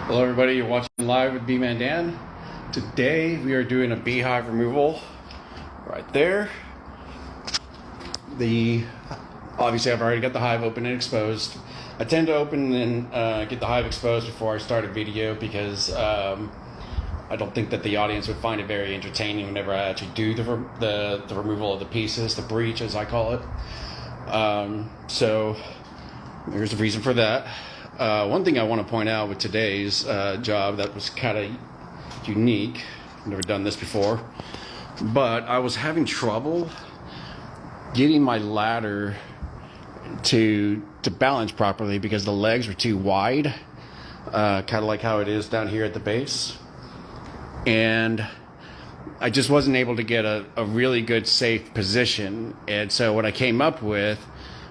Hello everybody, you're watching live with Beeman Dan. Today we are doing a beehive removal right there. Obviously I've already got the hive open and exposed. I tend to open and get the hive exposed before I start a video because I don't think that the audience would find it very entertaining whenever I actually do the removal of the pieces, the breech as I call it. So there's a reason for that. One thing I want to point out with today's job that was kind of unique, I've never done this before, but I was having trouble getting my ladder to balance properly because the legs were too wide, kind of like how it is down here at the base, and I just wasn't able to get a really good safe position. And so what I came up with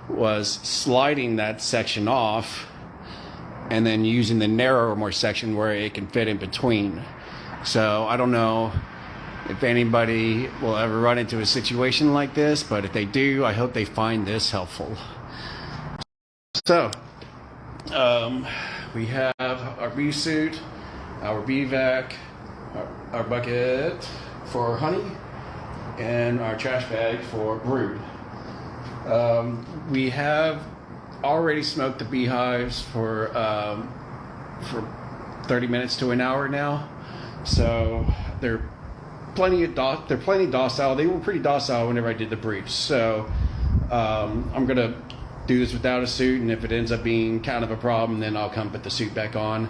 was sliding that section off and then using the narrower more section where it can fit in between. So I don't know if anybody will ever run into a situation like this, but if they do, I hope they find this helpful. So we have our bee suit, our bee vac, our bucket for honey, and our trash bag for brood. We have already smoked the beehives for 30 minutes to an hour now, so they're plenty docile. They were pretty docile whenever I did the breech. So I'm gonna do this without a suit, and if it ends up being kind of a problem, then I'll come put the suit back on.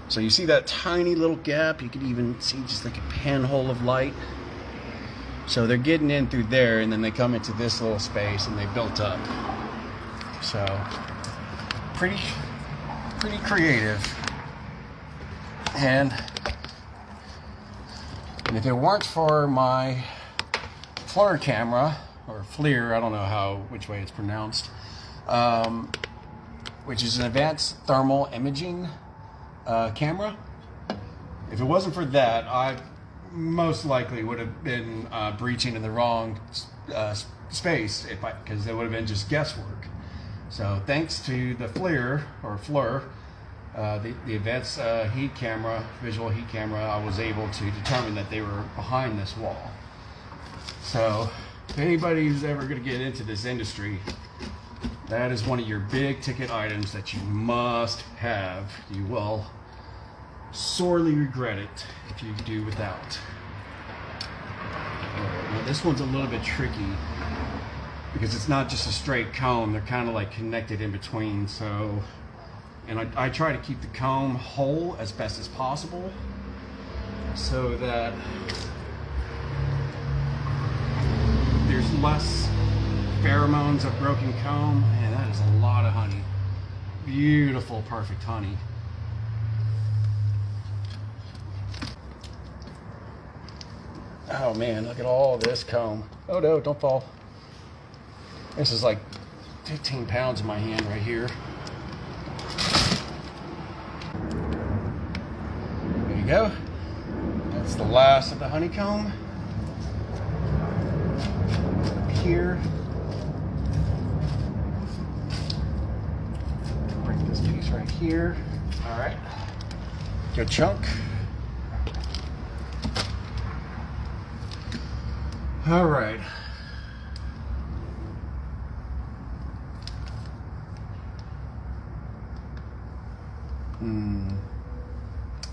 So you see that tiny little gap? You could even see just like a pinhole of light. So they're getting in through there, and then they come into this little space and they built up. So pretty creative. And if it weren't for my FLIR camera, or FLIR, I don't know which way it's pronounced, which is an advanced thermal imaging camera. If it wasn't for that, I most likely would have been breaching in the wrong space because it would have been just guesswork. So thanks to the FLIR, the advanced heat camera, visual heat camera, I was able to determine that they were behind this wall. So if anybody who's ever going to get into this industry, that is one of your big ticket items that you must have. You will sorely regret it if you do without. Now this one's a little bit tricky because it's not just a straight comb. They're kind of like connected in between. So, and I try to keep the comb whole as best as possible so that there's less pheromones of broken comb. And that is a lot of honey. Beautiful, perfect honey. Oh man, look at all this comb. Oh no, don't fall. This is like 15 pounds in my hand right here. There you go. That's the last of the honeycomb. Here. Break this piece right here. All right. Good chunk. All right.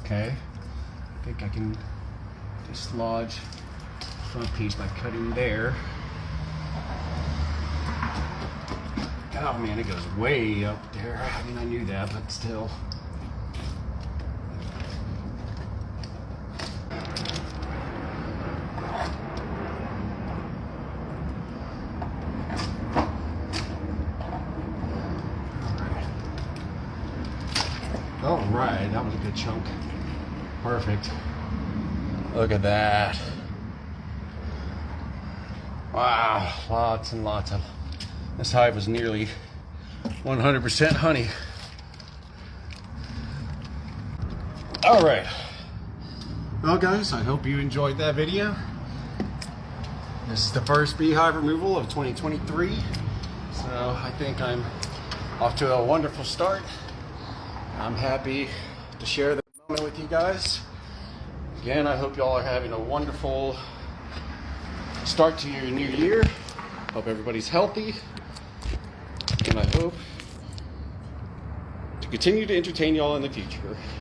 Okay. I think I can dislodge the front piece by cutting there. Oh man, it goes way up there. I mean, I knew that, but still. All right, that was a good chunk. Perfect. Look at that. Wow, lots and lots of. This hive was nearly 100% honey. All right. Well, guys, I hope you enjoyed that video. This is the first beehive removal of 2023. So I think I'm off to a wonderful start. I'm happy to share the moment with you guys. Again, I hope y'all are having a wonderful start to your new year. Hope everybody's healthy. And I hope to continue to entertain y'all in the future.